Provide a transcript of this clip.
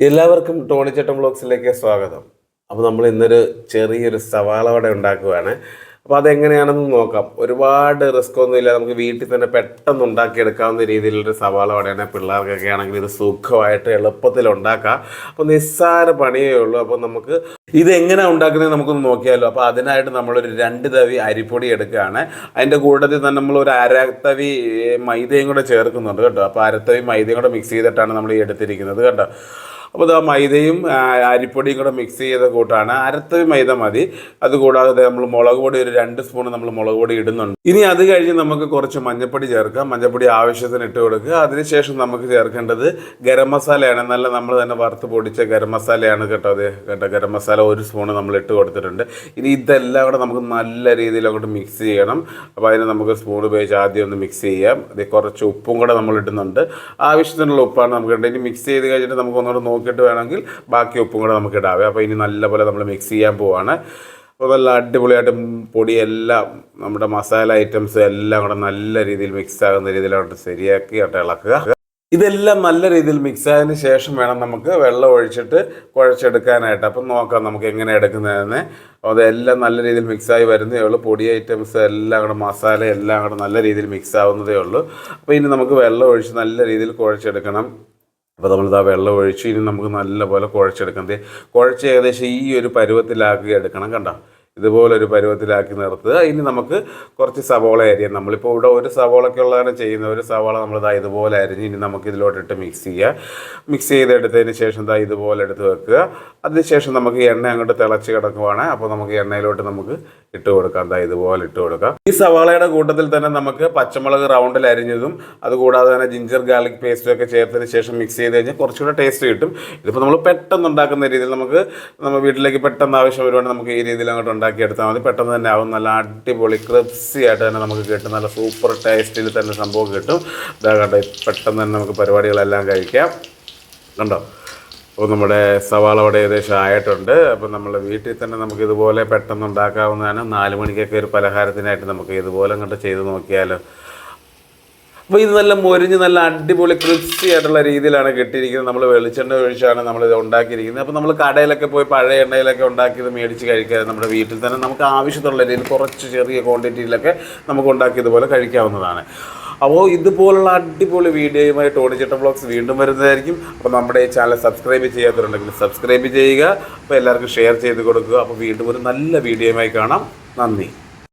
എല്ലാവർക്കും ടോണിച്ചേട്ടൻ വ്ളോഗ്സിലേക്ക് സ്വാഗതം. അപ്പോൾ നമ്മൾ ഇന്നൊരു ചെറിയൊരു സവാള വട ഉണ്ടാക്കുകയാണ്. അപ്പോൾ അതെങ്ങനെയാണെന്ന് നോക്കാം. ഒരുപാട് റിസ്ക് ഒന്നുമില്ല, നമുക്ക് വീട്ടിൽ തന്നെ പെട്ടെന്ന് ഉണ്ടാക്കിയെടുക്കാവുന്ന രീതിയിലൊരു സവാള വടയാണ്. പിള്ളേർക്കൊക്കെ ആണെങ്കിൽ ഇത് സുഖമായിട്ട് എളുപ്പത്തിൽ ഉണ്ടാക്കാം. അപ്പോൾ നിസ്സാര പണിയേ ഉള്ളൂ. അപ്പോൾ നമുക്ക് ഇത് എങ്ങനെ ഉണ്ടാക്കുന്നത് നമുക്കൊന്ന് നോക്കിയാലോ. അപ്പോൾ അതിനായിട്ട് നമ്മളൊരു 2 തവി അരിപ്പൊടി എടുക്കുകയാണ്. അതിൻ്റെ കൂട്ടത്തിൽ തന്നെ നമ്മൾ ഒരു അരത്തവി മൈദയും കൂടെ ചേർക്കുന്നുണ്ട് കേട്ടോ. അപ്പോൾ അരത്തവി മൈദയും കൂടെ മിക്സ് ചെയ്തിട്ടാണ് നമ്മൾ ഈ എടുത്തിരിക്കുന്നത് കേട്ടോ. അപ്പോൾ ആ മൈദയും അരിപ്പൊടിയും കൂടെ മിക്സ് ചെയ്ത കൂട്ടാണ്. അരത്തവി മൈദ മതി. അതുകൂടാതെ നമ്മൾ മുളക് പൊടി ഒരു 2 സ്പൂൺ നമ്മൾ മുളക് പൊടി ഇടുന്നുണ്ട്. ഇനി അത് കഴിഞ്ഞ് നമുക്ക് കുറച്ച് മഞ്ഞൾപ്പൊടി ചേർക്കാം. മഞ്ഞൾപ്പൊടി ആവശ്യത്തിന് ഇട്ട് കൊടുക്കുക. അതിനുശേഷം നമുക്ക് ചേർക്കേണ്ടത് ഗരം മസാലയാണ്. നല്ല നമ്മൾ തന്നെ വറുത്ത് പൊടിച്ച ഗരം മസാലയാണ് കേട്ടോ. അത് കേട്ടോ, ഗരം മസാല 1 സ്പൂൺ നമ്മൾ ഇട്ട് കൊടുത്തിട്ടുണ്ട്. ഇനി ഇതെല്ലാം കൂടെ നമുക്ക് നല്ല രീതിയിൽ അങ്ങോട്ട് മിക്സ് ചെയ്യണം. അപ്പോൾ അതിന് നമുക്ക് സ്പൂൺ ഉപയോഗിച്ച് ആദ്യം ഒന്ന് മിക്സ് ചെയ്യാം. ഇത് കുറച്ച് ഉപ്പും കൂടെ നമ്മൾ ഇടുന്നുണ്ട്. ആവശ്യത്തിനുള്ള ഉപ്പാണ് നമുക്ക് ഇടേണ്ടത്. ഇനി മിക്സ് ചെയ്ത് കഴിഞ്ഞിട്ട് നമുക്ക് ഒന്നുകൂടെ നോക്കിയിട്ട് വേണമെങ്കിൽ ബാക്കി ഉപ്പും കൂടെ നമുക്ക് ഇടാവേ. അപ്പോൾ ഇനി നല്ലപോലെ നമ്മൾ മിക്സ് ചെയ്യാൻ പോവാണ്. അപ്പോൾ നല്ല അടിപൊളിയായിട്ട് പൊടിയെല്ലാം നമ്മുടെ മസാല ഐറ്റംസ് എല്ലാം കൂടെ നല്ല രീതിയിൽ മിക്സ് ആകുന്ന രീതിയിലോട്ട് ശരിയാക്കി ഇളക്കുക. ഇതെല്ലാം നല്ല രീതിയിൽ മിക്സ് ആയതിന് ശേഷം വേണം നമുക്ക് വെള്ളം ഒഴിച്ചിട്ട് കുഴച്ചെടുക്കാനായിട്ട്. അപ്പം നോക്കാം നമുക്ക് എങ്ങനെ എടുക്കുന്നതെന്ന്. അതെല്ലാം നല്ല രീതിയിൽ മിക്സായി വരുന്നതേ ഉള്ളൂ. പൊടി ഐറ്റംസ് എല്ലാം കൂടെ മസാല എല്ലാം കൂടെ നല്ല രീതിയിൽ മിക്സ് ആവുന്നതേ ഉള്ളൂ. അപ്പോൾ ഇനി നമുക്ക് വെള്ളം ഒഴിച്ച് നല്ല രീതിയിൽ കുഴച്ചെടുക്കണം. അപ്പോൾ നമ്മളിതാ വെള്ളം ഒഴിച്ച് ഇനി നമുക്ക് നല്ലപോലെ കുഴച്ചെടുക്കാം. കുഴച്ച് ഏകദേശം ഈ ഒരു പരുവത്തിലാക്കി എടുക്കണം. കണ്ടോ, ഇതുപോലൊരു പരുവത്തിലാക്കി നിർത്തുക. ഇനി നമുക്ക് കുറച്ച് സവോള അരിയാം. നമ്മളിപ്പോൾ ഇവിടെ ഒരു സവോളയ്ക്കുള്ളതാണ് ചെയ്യുന്നത്. ഒരു സവോള നമ്മളിതാ ഇതുപോലെ അരിഞ്ഞ് ഇനി നമുക്ക് ഇതിലോട്ടിട്ട് മിക്സ് ചെയ്യുക. മിക്സ് ചെയ്തെടുത്തതിന് ശേഷം ഇതാ ഇതുപോലെ എടുത്ത് വെക്കുക. അതിനുശേഷം നമുക്ക് എണ്ണ അങ്ങോട്ട് തിളച്ച് കിടക്കുവാണ്. അപ്പോൾ നമുക്ക് എണ്ണയിലോട്ട് നമുക്ക് ഇട്ട് കൊടുക്കാം. ഇതാ ഇതുപോലെ ഇട്ട് കൊടുക്കാം. ഈ സവാളയുടെ കൂട്ടത്തിൽ തന്നെ നമുക്ക് പച്ചമുളക് റൗണ്ടിൽ അരിഞ്ഞതും അതുകൂടാതെ തന്നെ ജിഞ്ചർ ഗാർലിക് പേസ്റ്റും ഒക്കെ ചേർത്തതിന് ശേഷം മിക്സ് ചെയ്ത് കഴിഞ്ഞാൽ കുറച്ചുകൂടെ ടേസ്റ്റ് കിട്ടും. ഇതിപ്പോൾ നമ്മൾ പെട്ടെന്ന് ഉണ്ടാക്കുന്ന രീതിയിൽ നമുക്ക് നമ്മൾ വീട്ടിലേക്ക് പെട്ടെന്ന് ആവശ്യം വരുവാണെങ്കിൽ നമുക്ക് ഈ രീതിയിൽ അങ്ങോട്ട് ഉണ്ടാക്കിയെടുത്താൽ മതി. പെട്ടെന്ന് തന്നെ ആവും. നല്ല അടിപൊളി ക്രിപ്സി ആയിട്ട് തന്നെ നമുക്ക് കിട്ടും. നല്ല സൂപ്പർ ടേസ്റ്റിൽ തന്നെ സംഭവം കിട്ടും. ഇതാ കണ്ടോ, പെട്ടെന്ന് തന്നെ നമുക്ക് പരിപാടികളെല്ലാം കഴിക്കാം. കണ്ടോ, അപ്പോൾ നമ്മുടെ സവാള വട ഏകദേശം ആയിട്ടുണ്ട്. അപ്പോൾ നമ്മുടെ വീട്ടിൽ തന്നെ നമുക്ക് ഇതുപോലെ പെട്ടെന്ന് ഉണ്ടാക്കാവുന്നതാണ്. 4 മണിക്കൊക്കെ ഒരു പലഹാരത്തിനായിട്ട് നമുക്ക് ഇതുപോലെ അങ്ങോട്ട് ചെയ്ത് നോക്കിയാലോ. അപ്പോൾ ഇത് നല്ല മൊരിഞ്ഞ് നല്ല അടിപൊളി ക്രിസ്പി ആയിട്ടുള്ള രീതിയിലാണ് കിട്ടിയിരിക്കുന്നത്. നമ്മൾ വെളിച്ചെണ്ണ ഒഴിച്ചാണ് നമ്മളിത് ഉണ്ടാക്കിയിരിക്കുന്നത്. അപ്പോൾ നമ്മൾ കടയിലൊക്കെ പോയി പഴയ എണ്ണയിലൊക്കെ ഉണ്ടാക്കിയത് മേടിച്ച് കഴിക്കാതെ നമ്മുടെ വീട്ടിൽ തന്നെ നമുക്ക് ആവശ്യമുള്ള രീതിയിൽ കുറച്ച് ചെറിയ ക്വാണ്ടിറ്റിയിലൊക്കെ നമുക്ക് ഉണ്ടാക്കി ഇതുപോലെ കഴിക്കാവുന്നതാണ്. അപ്പോൾ ഇതുപോലുള്ള അടിപൊളി വീഡിയോയുമായി ടോണിച്ചേട്ടൻ വ്ളോഗ്സ് വീണ്ടും വരുന്നതായിരിക്കും. അപ്പോൾ നമ്മുടെ ഈ ചാനൽ സബ്സ്ക്രൈബ് ചെയ്യാത്തവരുണ്ടെങ്കിൽ സബ്സ്ക്രൈബ് ചെയ്യുക. അപ്പോൾ എല്ലാവർക്കും ഷെയർ ചെയ്ത് കൊടുക്കുക. അപ്പോൾ വീണ്ടും ഒരു നല്ല വീഡിയോയുമായി കാണാം. നന്ദി.